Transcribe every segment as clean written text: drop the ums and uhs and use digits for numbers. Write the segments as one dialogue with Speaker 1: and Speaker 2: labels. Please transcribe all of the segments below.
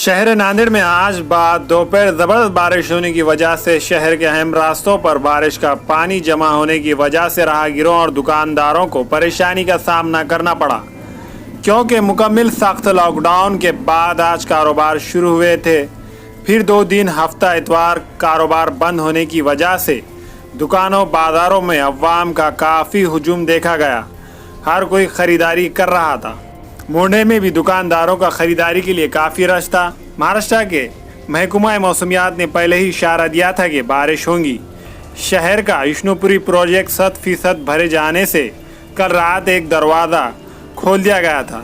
Speaker 1: शहर नांदेड़ में आज बाद दोपहर जबरदस्त बारिश होने की वजह से शहर के अहम रास्तों पर बारिश का पानी जमा होने की वजह से राहगीरों और दुकानदारों को परेशानी का सामना करना पड़ा, क्योंकि मुकम्मल सख्त लॉकडाउन के बाद आज कारोबार शुरू हुए थे। फिर 2 दिन हफ्ता इतवार कारोबार बंद होने की वजह से दुकानों बाजारों में अवाम का काफ़ी हुजूम देखा गया। हर कोई ख़रीदारी कर रहा था। मोड़े में भी दुकानदारों का खरीदारी के लिए काफ़ी रश था। महाराष्ट्र के महकमा मौसमियात ने पहले ही इशारा दिया था कि बारिश होगी। शहर का विष्णुपुरी प्रोजेक्ट 100% भरे जाने से कल रात एक दरवाज़ा खोल दिया गया था।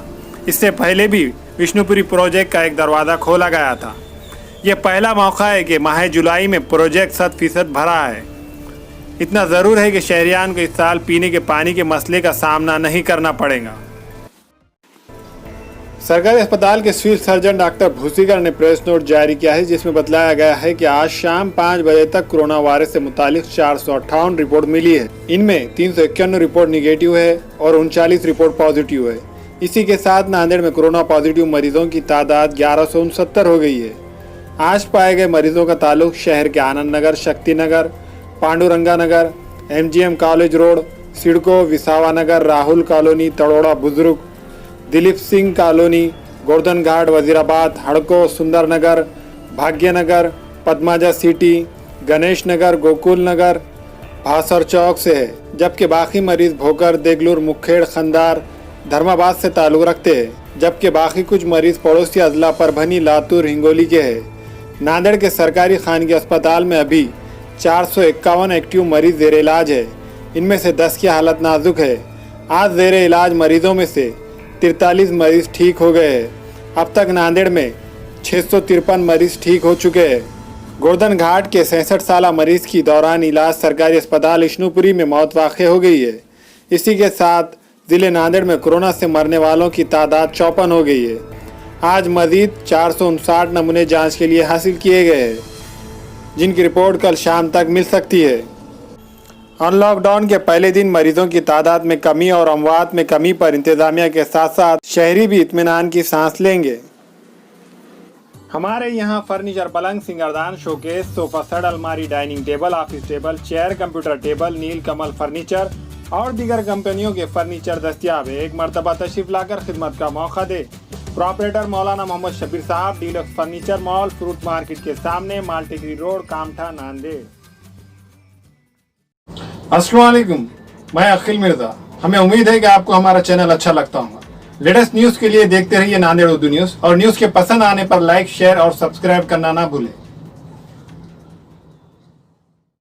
Speaker 1: इससे पहले भी विष्णुपुरी प्रोजेक्ट का एक दरवाज़ा खोला गया था। यह पहला मौका है कि माह जुलाई में प्रोजेक्ट 100% भरा है। इतना ज़रूर है कि शहरियान को इस साल पीने के पानी के मसले का सामना नहीं करना पड़ेगा। सरकारी अस्पताल के सिविल सर्जन डॉक्टर भूसीकर ने प्रेस नोट जारी किया है, जिसमें बतलाया गया है कि आज शाम 5 बजे तक कोरोना वायरस से मुतालिक 458 रिपोर्ट मिली है। इनमें 351 रिपोर्ट निगेटिव है और 39 रिपोर्ट पॉजिटिव है। इसी के साथ नांदेड़ में कोरोना पॉजिटिव मरीजों की तादाद 1169 हो गई है। आज पाए गए मरीजों का ताल्लुक शहर के आनंद नगर, शक्ति नगर, पांडुरंगा नगर, MGM कॉलेज रोड, सिडको, विसावा नगर, राहुल कॉलोनी, तड़ोड़ा बुजुर्ग, दिलीप सिंह कॉलोनी, गोर्धन घाट, वजीराबाद, हड़को, सुंदर नगर, भाग्यनगर, पद्माजा सिटी, गणेश नगर, गोकुल नगर, भासर चौक से है। जबकि बाकी मरीज भोकर, देगलूर, मुखेड़, खंदार, धर्माबाद से ताल्लुक रखते हैं। जबकि बाकी कुछ मरीज पड़ोसी अजला परभनी, लातूर, हिंगोली के हैं। नांदेड़ के सरकारी खानगी अस्पताल में अभी 451 एक्टिव मरीज जेर इलाज है। इनमें से 10 की हालत नाजुक है। आज जेर इलाज मरीजों में से 43 मरीज ठीक हो गए हैं। अब तक नांदेड़ में 653 मरीज ठीक हो चुके हैं। गोर्धन घाट के 66 साल मरीज की दौरान इलाज सरकारी अस्पताल विष्णुपुरी में मौत वाक़ हो गई है। इसी के साथ जिले नांदेड़ में कोरोना से मरने वालों की तादाद 54 हो गई है। आज मजीद 459 नमूने जांच के लिए हासिल किए गए हैं, जिनकी रिपोर्ट कल शाम तक मिल सकती है। अनलॉकडाउन के पहले दिन मरीजों की तादाद में कमी और अमवात में कमी पर इंतजामिया के साथ साथ शहरी भी इत्मीनान की सांस लेंगे। हमारे यहाँ फर्नीचर, पलंग, सिंगारदान, शोकेस, सोफा सेट, अलमारी, dining table, office table, chair, computer table, Neel Kamal furniture और दीगर कंपनियों के फर्नीचर दस्तियाब है। एक मरतबा तशरीफ लाकर खिदमत का मौका दे। प्रॉपरेटर मौलाना मोहम्मद शबीर साहब, deluxe furniture mall, fruit market के सामने, मालटेकरी रोड, कामठा, नांदेड़। अस्सलाम वालेकुम, मैं अखिल मिर्जा। हमें उम्मीद है कि आपको हमारा चैनल अच्छा लगता होगा। लेटेस्ट न्यूज के लिए देखते रहिए नांदेड़ उर्दू न्यूज और न्यूज के पसंद आने पर लाइक, शेयर और सब्सक्राइब करना ना भूलें।